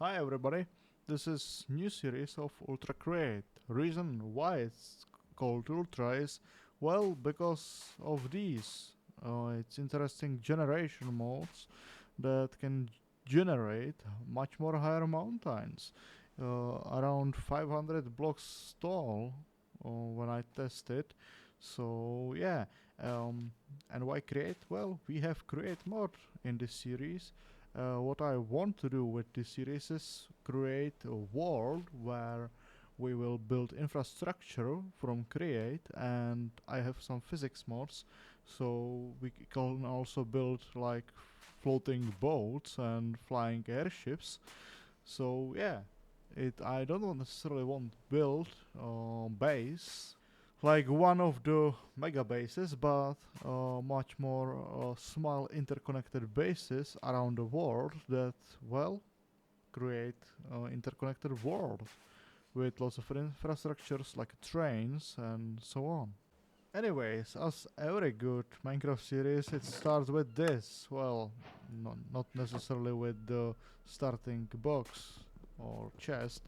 Hi everybody, this is new series of Ultra Create. Reason why it's called Ultra is, well, because of these. It's interesting generation modes that can generate much more higher mountains. Around 500 blocks tall when I tested. So yeah, and why create? Well, we have create mode in this series. What I want to do with this series is create a world where we will build infrastructure from create, and I have some physics mods, so we can also build like floating boats and flying airships. So yeah, it I don't necessarily want build base like one of the mega bases, but much more small interconnected bases around the world that, well, create interconnected world with lots of infrastructures like trains and so on. Anyways, as every good Minecraft series, it starts with this. Well, not necessarily with the starting box or chest.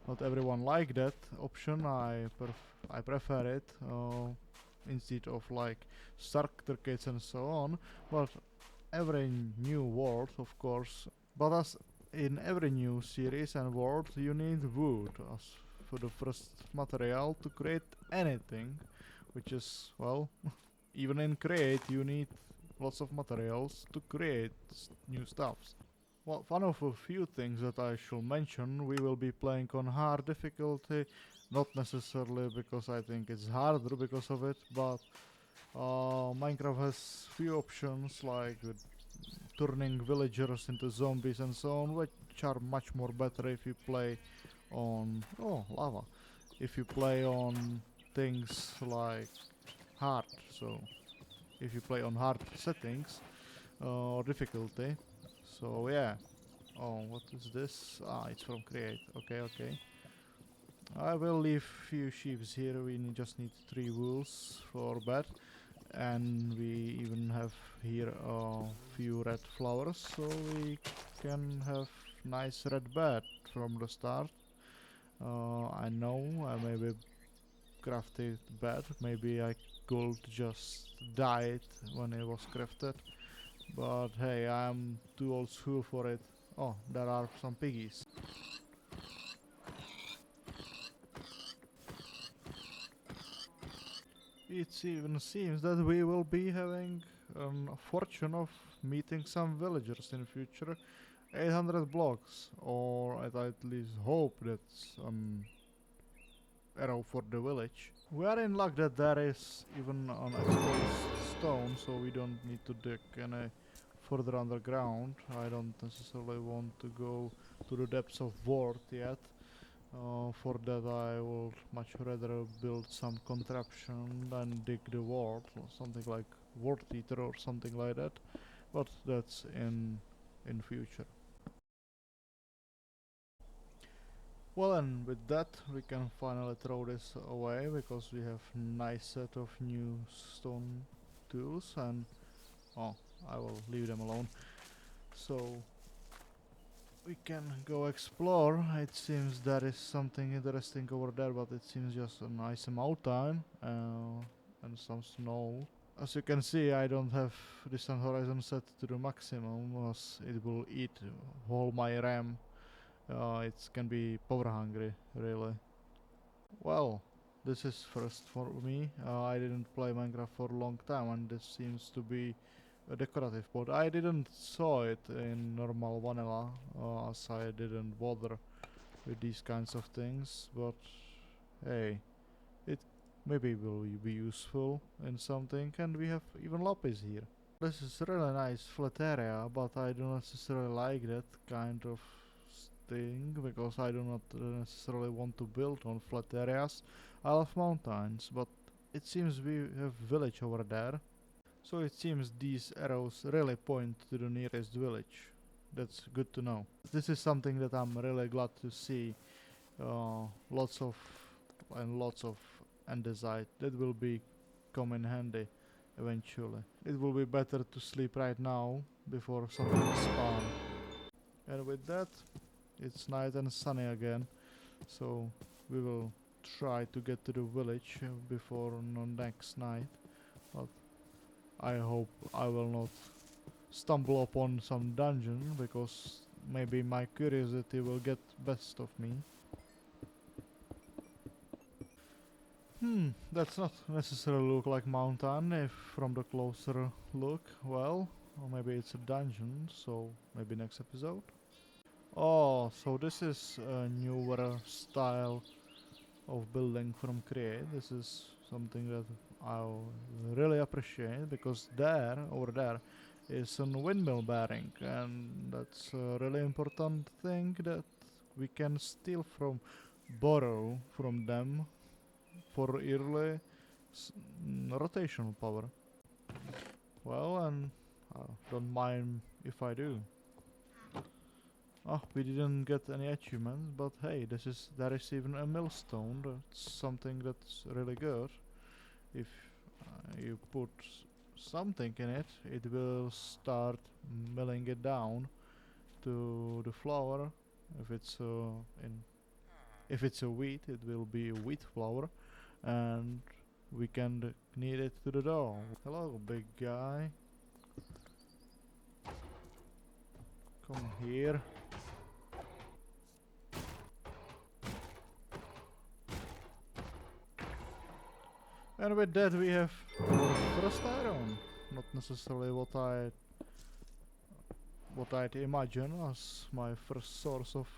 Not everyone like that option. I prefer it instead of like starter kits and so on. But every new world, of course. But as in every new series and world, you need wood as for the first material to create anything, which is, well, even in create you need lots of materials to create new stuffs. Well, one of a few things that I should mention, we will be playing on hard difficulty, not necessarily because I think it's harder because of it, but Minecraft has few options like turning villagers into zombies and so on, which are much more better if you play on lava. If you play on things like hard, so if you play on hard settings or difficulty. So yeah. Oh, what is this? Ah, it's from create. Okay, okay. I will leave few sheeps here. We just need 3 wools for bed, and we even have here a few red flowers, so we can have nice red bed from the start. I know I maybe crafted bed. Maybe I could just die it when it was crafted. But hey, I'm too old school for it. Oh, there are some piggies. It even seems that we will be having a fortune of meeting some villagers in the future. 800 blocks, or I at least hope that's an arrow for the village. We are in luck that there is even an exposed stone, so we don't need to dig any further underground. I don't necessarily want to go to the depths of Ward yet. For that I would much rather build some contraption than dig the ward, or something like Ward Eater or something like that. But that's in future. Well, and with that we can finally throw this away because we have nice set of new stone tools, and oh, I will leave them alone. So we can go explore. It seems there is something interesting over there, but it seems just a nice mountain and some snow. As you can see, I don't have distant horizon set to the maximum, as it will eat all my RAM. It can be power hungry, really. Well, this is first for me. I didn't play Minecraft for a long time, and this seems to be a decorative board. I didn't saw it in normal vanilla, as I didn't bother with these kinds of things, but hey, it maybe will be useful in something, and we have even lapis here. This is really nice flat area, but I don't necessarily like that kind of thing because I do not necessarily want to build on flat areas. I love mountains, but it seems we have village over there. So it seems these arrows really point to the nearest village. That's good to know. This is something that I'm really glad to see. Lots of lots of andesite that will be come in handy eventually. It will be better to sleep right now before something spawn. And with that, it's night and sunny again, so we will try to get to the village before next night. But I hope I will not stumble upon some dungeon, because maybe my curiosity will get best of me. That's not necessarily look like mountain if from the closer look. Well, or maybe it's a dungeon, so maybe next episode. Oh, so this is a newer style of building from Create. This is something that I really appreciate, because over there, is a windmill bearing, and that's a really important thing that we can borrow from them for early rotational power. Well, and don't mind if I do. Oh, we didn't get any achievements, but hey, there is even a millstone. That's something that's really good. If you put something in it, it will start milling it down to the flour. If it's in if it's a wheat, it will be a wheat flour, and we can knead it to the dough. Hello, big guy. Come here. And with that we have our first iron. Not necessarily what I'd imagine as my first source of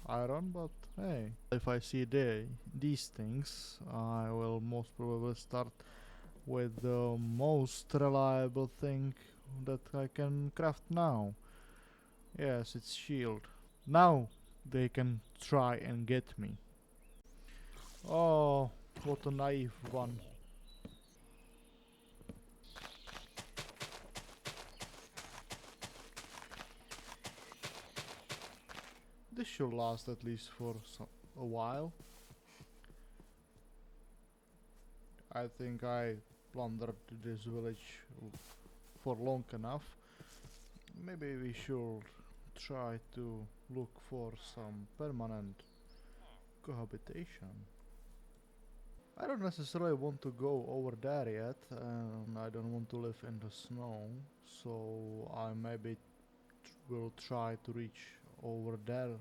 iron, but hey, if I see these things, I will most probably start with the most reliable thing that I can craft now. Yes, it's shield. Now they can try and get me. Oh, what a naive one. This should last at least for a while. I think I plundered this village for long enough. Maybe we should try to look for some permanent cohabitation. I don't necessarily want to go over there yet, and I don't want to live in the snow, so I maybe will try to reach over there.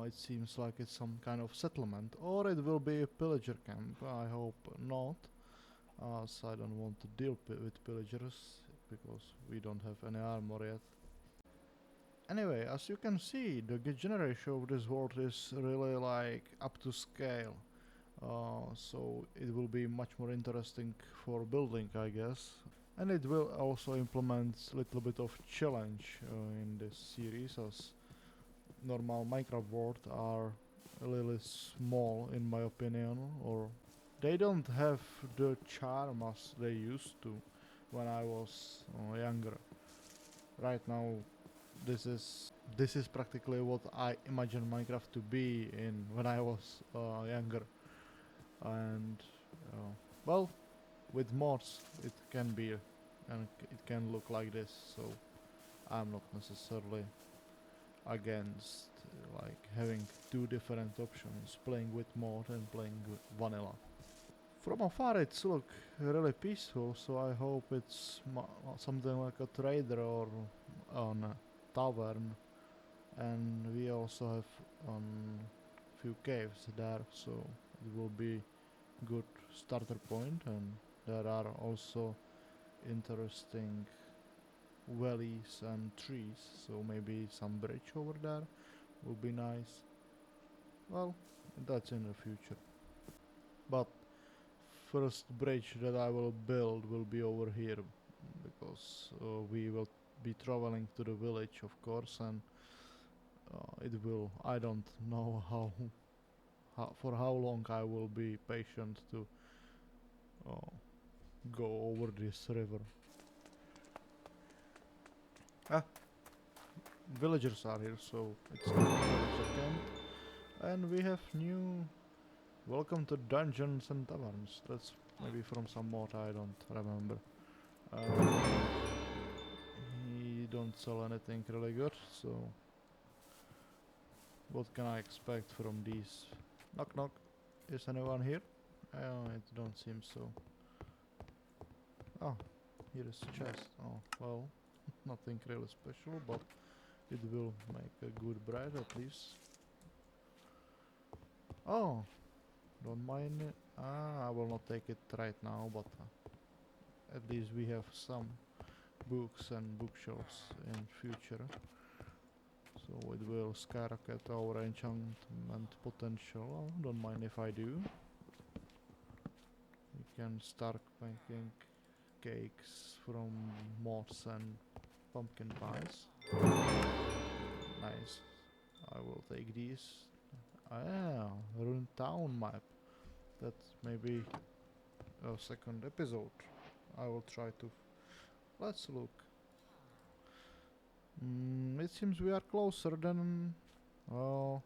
It seems like it's some kind of settlement, or it will be a pillager camp. I hope not, as I don't want to deal with pillagers, because we don't have any armor yet. Anyway, as you can see, the generation of this world is really like up to scale. So it will be much more interesting for building, I guess. And it will also implement a little bit of challenge in this series, as normal Minecraft world are a little small in my opinion, or they don't have the charm as they used to when I was younger. Right now, this is practically what I imagine Minecraft to be in when I was younger, and well, with mods it can be and it can look like this. So I'm not necessarily against like having two different options, playing with mod and playing with vanilla. From afar it's look really peaceful, so I hope it's something like a trader or on a tavern, and we also have few caves there, so it will be good starter point, and there are also interesting valleys and trees, so maybe some bridge over there will be nice. Well, that's in the future. But first bridge that I will build will be over here, because we will be traveling to the village, of course, and it will. I don't know for how long I will be patient to uh, go over this river. Ah, villagers are here, so it's not a villager camp. And we have new welcome to Dungeons and Taverns. That's maybe from some mod, I don't remember. He don't sell anything really good, so What can I expect from these? Knock knock. Is anyone here? It don't seem so. Oh, here is chest. Oh, well, nothing really special, but it will make a good bread at least. Oh, don't mind it. I will not take it right now, but at least we have some books and bookshelves in future. So it will skyrocket our enchantment potential. Oh, don't mind if I do. We can start making cakes from moss and pumpkin pies. Nice. I will take these. Ah, Rune Town map. That's maybe a second episode. I will try to. Let's look. It seems we are closer than. Oh,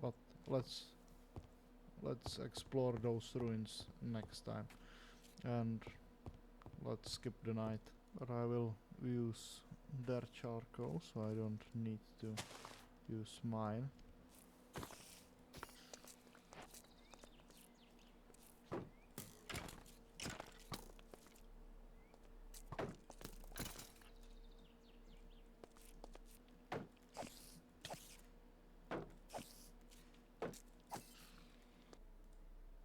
but let's let's explore those ruins next time, and let's skip the night. But I will use their charcoal, so I don't need to use mine.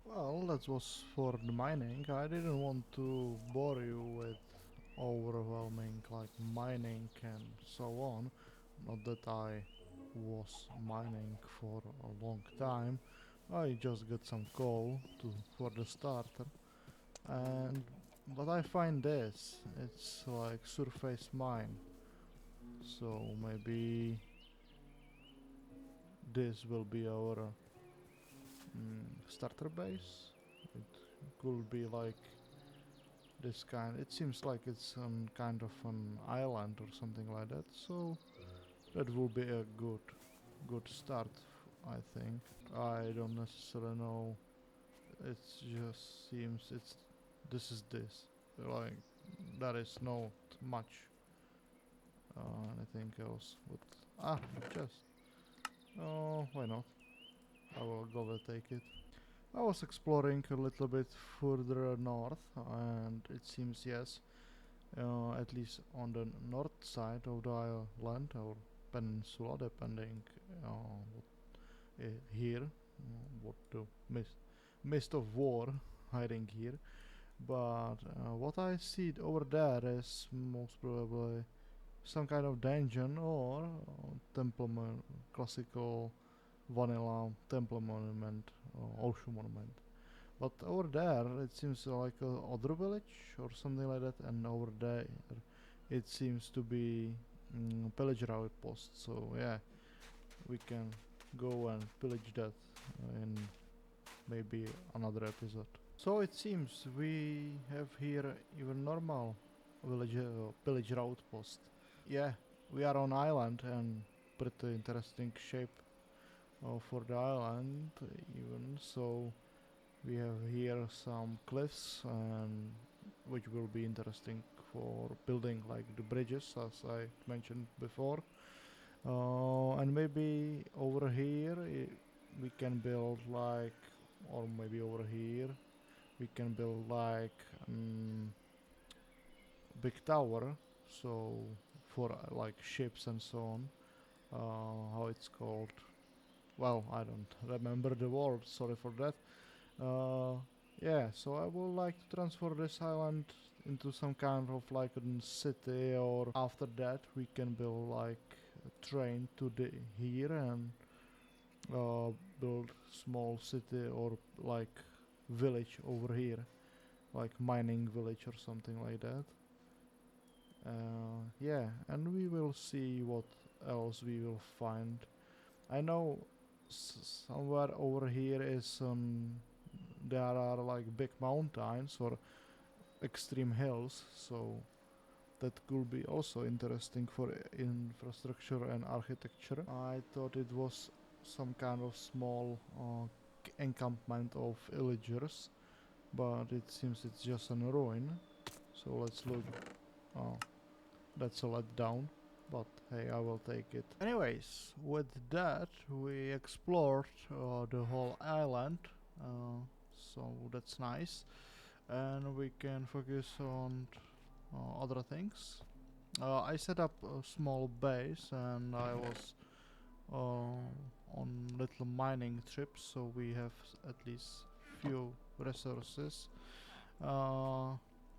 Well, that was for the mining. I didn't want to bore you with overwhelming like mining and so on. Not that I was mining for a long time. I just got some coal for the starter. And but I find this. It's like surface mine. So maybe this will be our starter base. It could be like this kind. It seems like it's some kind of an island or something like that. So that will be a good start, I think. I don't necessarily know. It just seems it's this. Like there is not much anything else. But just oh, why not? I will go take it. I was exploring a little bit further north, and it seems yes, at least on the north side of the island or peninsula, depending here, what the mist of war hiding here. But what I see over there is most probably some kind of dungeon or classical vanilla temple monument or ocean monument. But over there, it seems like a other village or something like that, and over there, it seems to be pillager outpost. So yeah, we can go and pillage that in maybe another episode. So it seems we have here even normal pillager outpost. Yeah, we are on island and pretty interesting shape for the island even. So we have here some cliffs and which will be interesting for building like the bridges as I mentioned before. And maybe over here we can build like, or maybe over here we can build like big tower. So for like ships and so on. How it's called? Well, I don't remember the word. Sorry for that. Uh, yeah, so I would like to transfer this island into some kind of like a city, or after that we can build like a train to the here and build small city or like village over here, like mining village or something like that. Yeah, and we will see what else we will find. I know somewhere over here is there are like big mountains or extreme hills, so that could be also interesting for infrastructure and architecture. I thought it was some kind of small encampment of villagers, but it seems it's just a ruin. So let's look. Oh, that's a letdown, but hey, I will take it. Anyways, with that, we explored the whole island, uh, so that's nice, and we can focus on other things. I set up a small base, and I was on little mining trips, so we have at least few resources. Uh,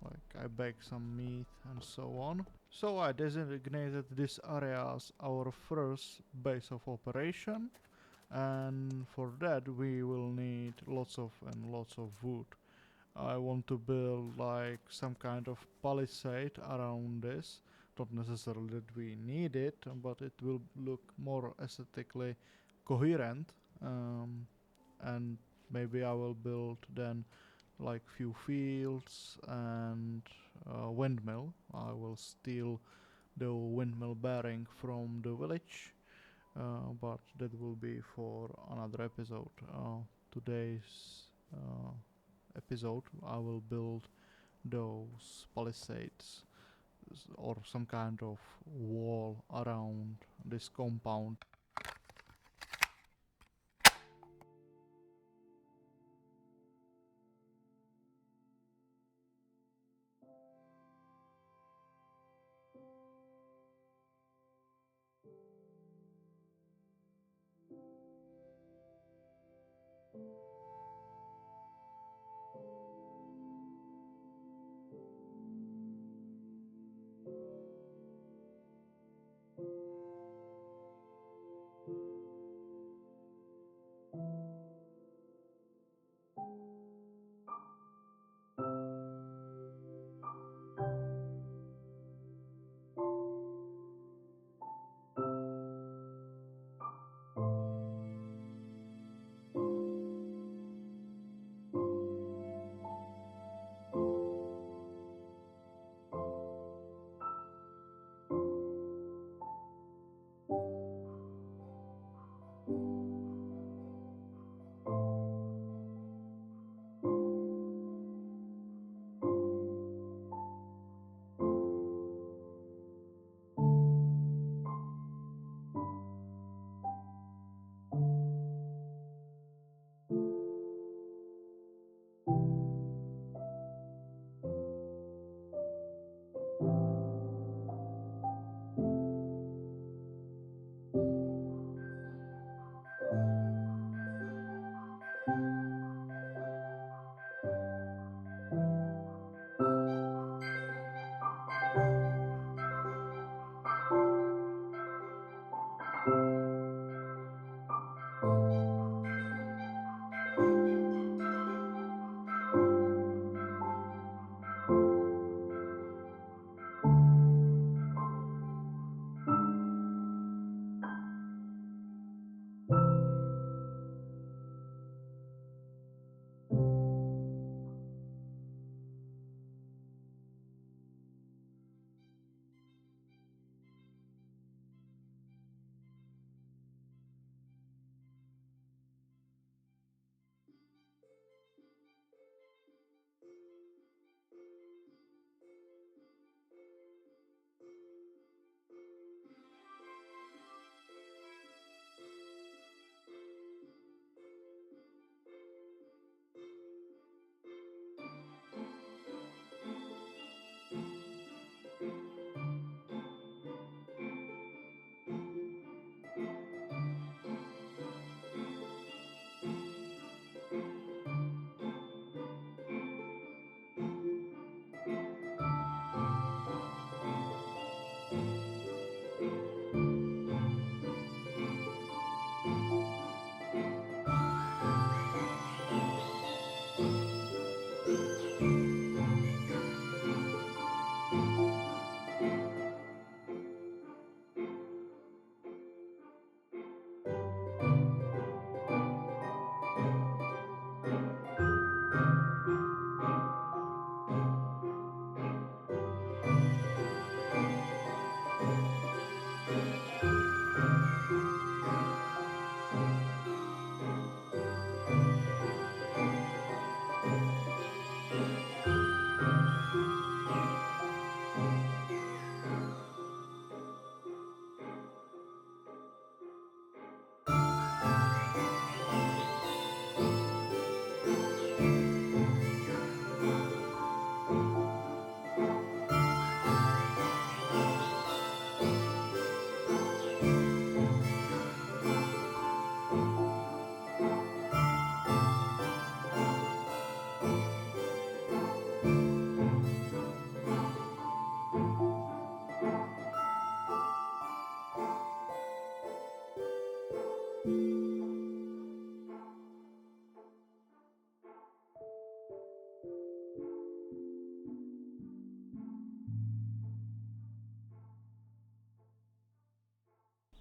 like I bake some meat and so on. So I designated this area as our first base of operation, and for that we will need lots of and lots of wood. I want to build like some kind of palisade around this. Not necessarily that we need it, but it will look more aesthetically coherent. And maybe I will build then like few fields and a windmill. I will steal the windmill bearing from the village, but that will be for another episode. Today's episode, I will build those palisades or some kind of wall around this compound.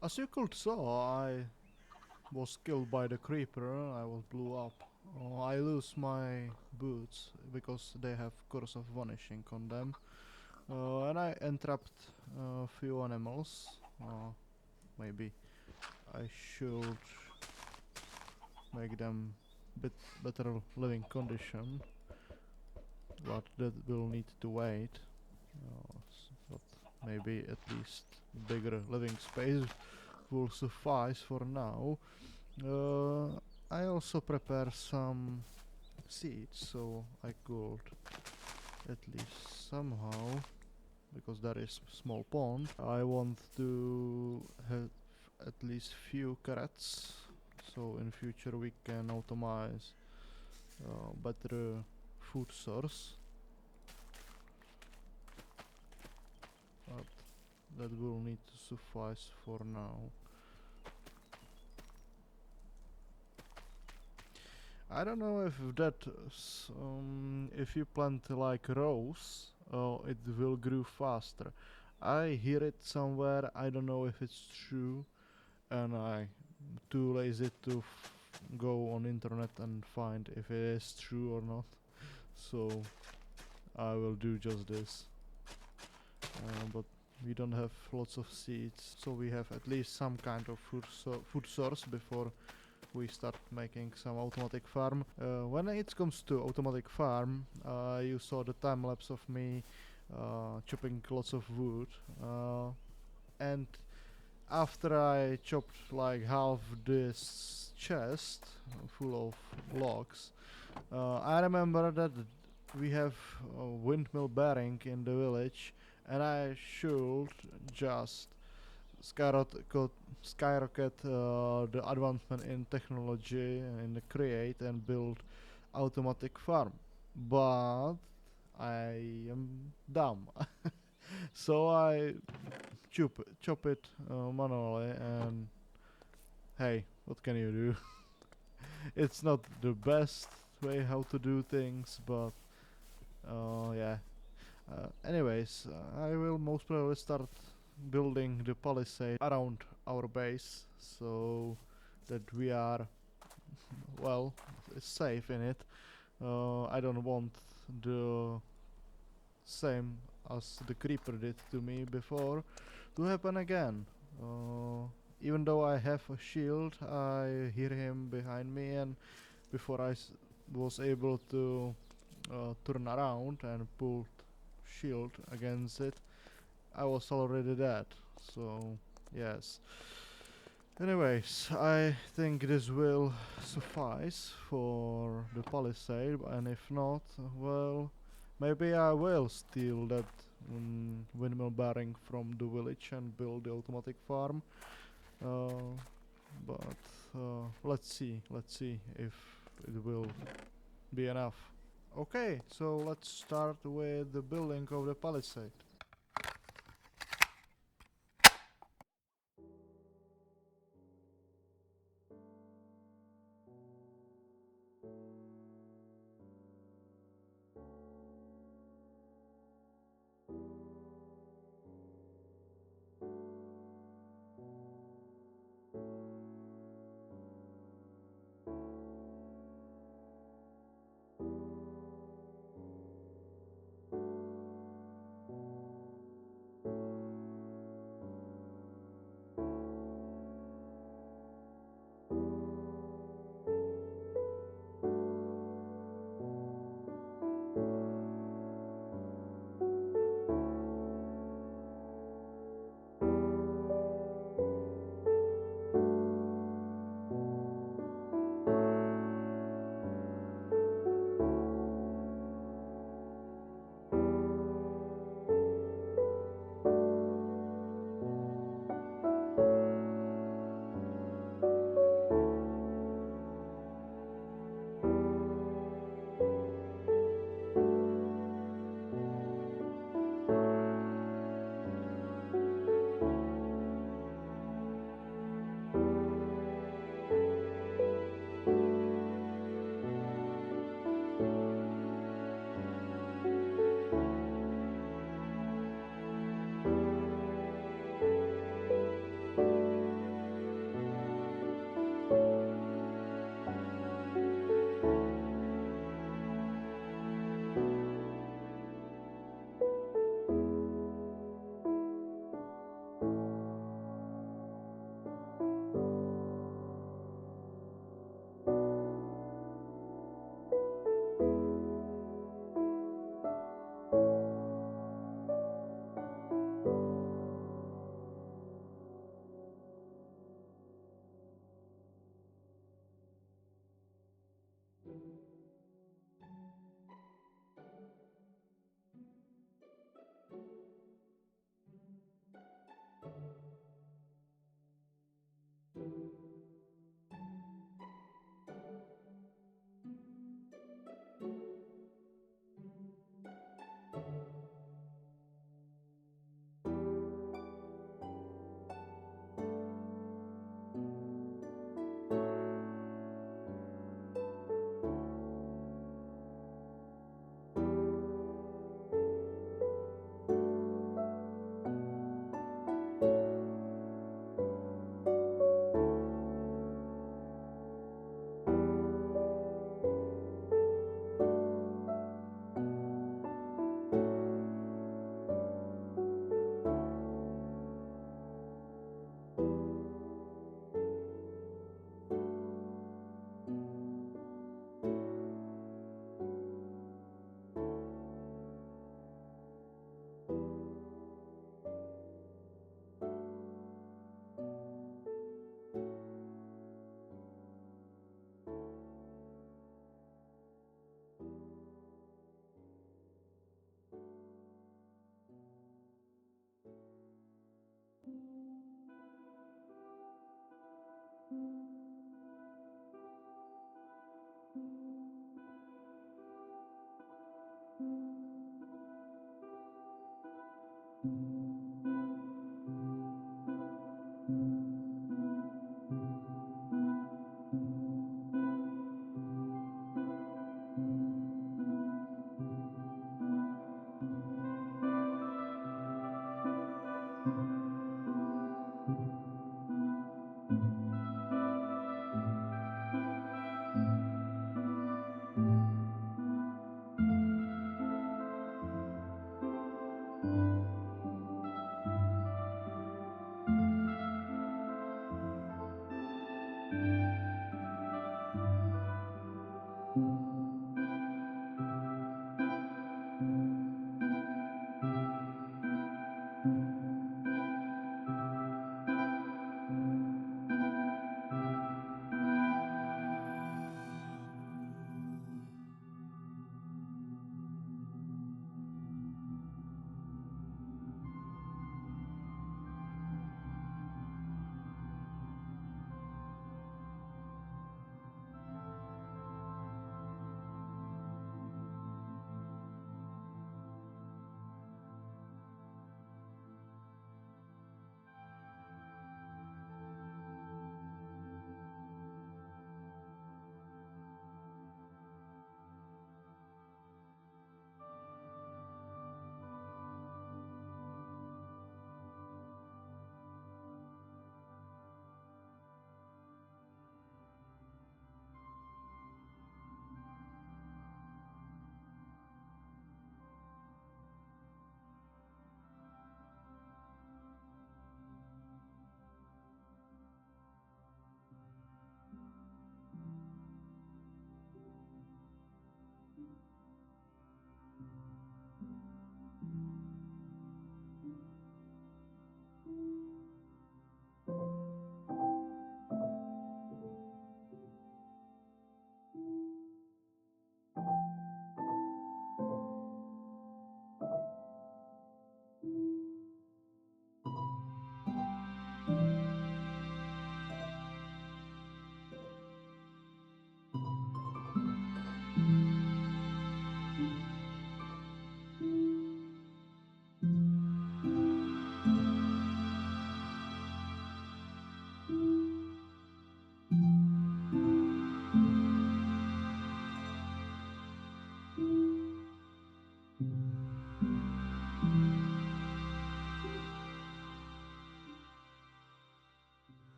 As you could saw, I was killed by the creeper. I was blew up. I lose my boots because they have curse of vanishing on them. And I entrapped a few animals. Maybe I should make them bit better living condition, but that will need to wait. But maybe at least bigger living space will suffice for now. I also prepare some seeds, so I could at least somehow, because there is small pond, I want to have at least few carrots, so in future we can automate better food source. But that will need to suffice for now. I don't know if if you plant like rose, it will grow faster. I hear it somewhere. I don't know if it's true, and I too lazy to go on internet and find if it is true or not. So I will do just this. But we don't have lots of seeds, so we have at least some kind of food source before we start making some automatic farm. When it comes to automatic farm, you saw the time lapse of me chopping lots of wood, and after I chopped like half this chest full of logs, I remember that we have a windmill bearing in the village, and I should just skyrocket the advancement in technology and the create and build automatic farm. But I am dumb, so I chop it manually, and hey, what can you do? It's not the best way how to do things, but yeah. Anyways, I will most probably start building the palisade around our base so that we are, well, safe in it. I don't want the same as the creeper did to me before to happen again. Even though I have a shield, I hear him behind me, and before I was able to turn around and pull shield against it, I was already dead. So yes. Anyways, I think this will suffice for the palisade, and if not, well, maybe I will steal that windmill bearing from the village and build the automatic farm. Uh, but let's see if it will be enough. Okay, so let's start with the building of the palisade.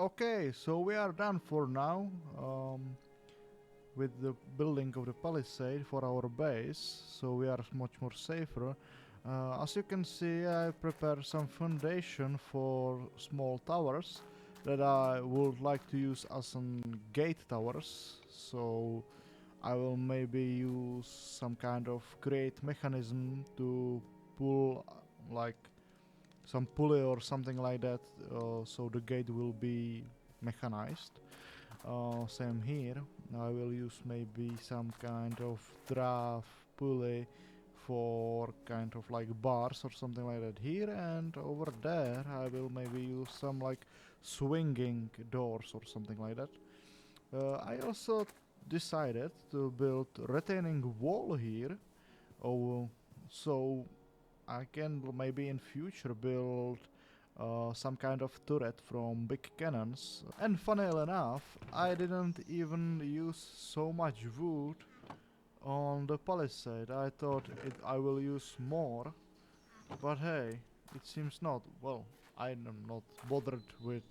Okay, so we are done for now with the building of the palisade for our base, so we are much more safer. As you can see, I prepared some foundation for small towers that I would like to use as gate towers. So I will maybe use some kind of great mechanism to pull like some pulley or something like that, so the gate will be mechanized. Same here. I will use maybe some kind of draft pulley for kind of like bars or something like that here, and over there I will maybe use some like swinging doors or something like that. I also decided to build retaining wall here. Oh, so I can maybe in future build some kind of turret from big cannons. And funnily enough, I didn't even use so much wood on the palisade. I thought I will use more, but hey, it seems not. Well, I'm not bothered with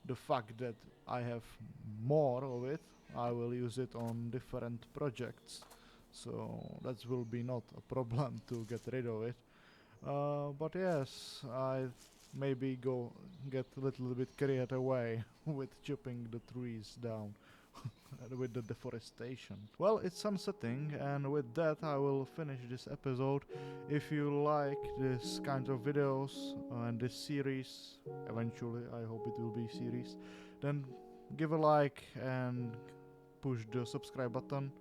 the fact that I have more of it. I will use it on different projects, so that will be not a problem to get rid of it. But yes, I maybe go get a little bit carried away with chopping the trees down with the deforestation. Well, it's sunsetting, and with that, I will finish this episode. If you like this kind of videos and this series, eventually, I hope it will be series, then give a like and push the subscribe button,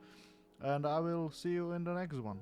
and I will see you in the next one.